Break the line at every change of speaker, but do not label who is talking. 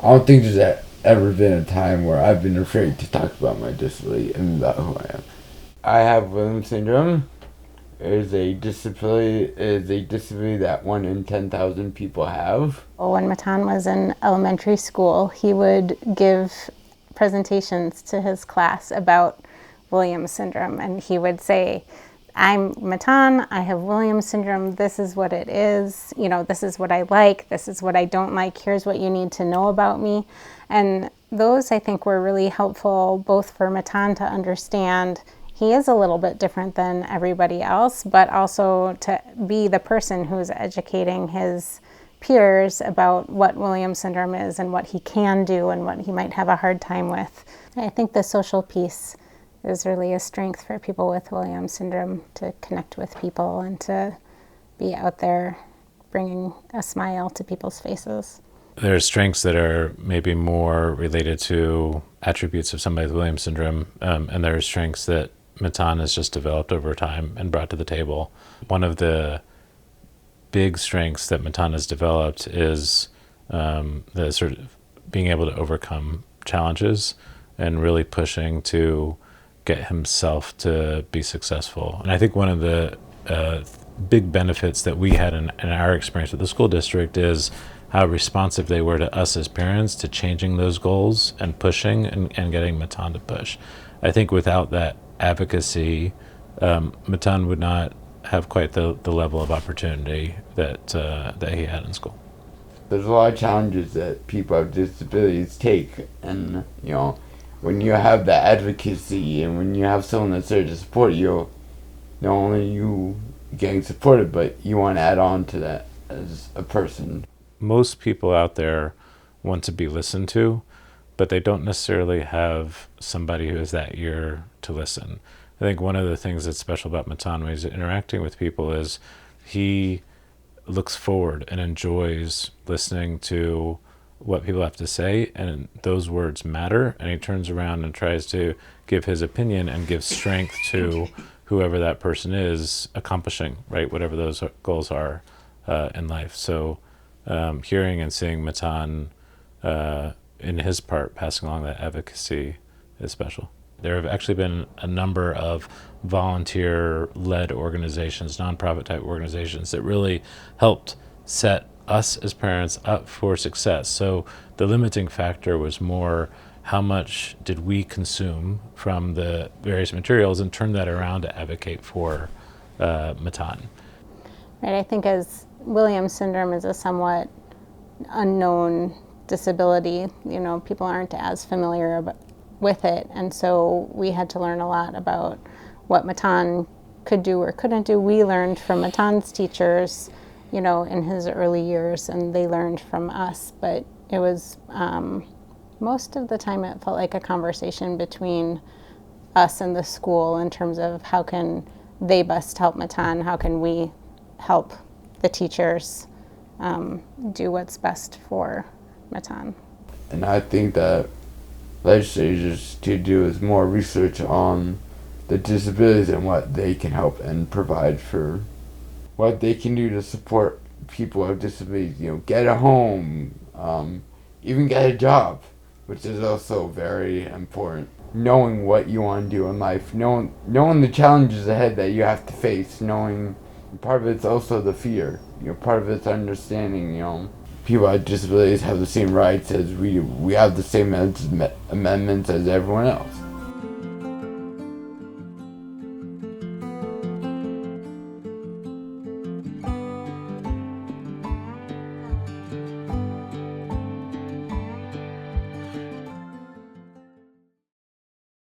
I don't think there's ever been a time where I've been afraid to talk about my disability and about who I am. I have Williams syndrome. It is a disability that 1 in 10,000 people have.
When Matan was in elementary school, he would give presentations to his class about Williams syndrome, and he would say, I'm Matan, I have Williams syndrome, this is what it is, this is what I like, this is what I don't like, here's what you need to know about me. And those, I think, were really helpful both for Matan to understand he is a little bit different than everybody else, but also to be the person who's educating his peers about what Williams syndrome is and what he can do and what he might have a hard time with. I think the social piece is really a strength for people with Williams syndrome, to connect with people and to be out there bringing a smile to people's faces.
There are strengths that are maybe more related to attributes of somebody with Williams syndrome, and there are strengths that Matan has just developed over time and brought to the table. One of the big strengths that Matan has developed is the sort of being able to overcome challenges and really pushing to get himself to be successful. And I think one of the big benefits that we had in our experience with the school district is how responsive they were to us as parents to changing those goals and pushing and getting Matan to push. I think without that advocacy, Matan would not have quite the level of opportunity that he had in school.
There's a lot of challenges that people with disabilities take, and when you have that advocacy and when you have someone that's there to support you, not only you getting supported, but you want to add on to that as a person.
Most people out there want to be listened to, but they don't necessarily have somebody who has that ear to listen. I think one of the things that's special about Matan when he's interacting with people is he looks forward and enjoys listening to what people have to say, and those words matter, and he turns around and tries to give his opinion and give strength to whoever that person is accomplishing, right, whatever those goals are in life. So hearing and seeing Matan in his part passing along that advocacy is special. There have actually been a number of volunteer-led organizations, nonprofit type organizations that really helped set us as parents up for success. So the limiting factor was more how much did we consume from the various materials and turn that around to advocate for Matan.
Right, I think as Williams syndrome is a somewhat unknown disability, people aren't as familiar with it, and so we had to learn a lot about what Matan could do or couldn't do. We learned from Matan's teachers, in his early years, and they learned from us, but it was most of the time it felt like a conversation between us and the school in terms of how can they best help Matan, how can we help the teachers do what's best for Matan.
And I think that legislators to do is more research on the disabilities and what they can help and provide for what they can do to support people with disabilities. Get a home, even get a job, which is also very important. Knowing what you want to do in life, knowing the challenges ahead that you have to face, knowing part of it's also the fear. Part of it's understanding, people with disabilities have the same rights as we do. We have the same amendments as everyone else.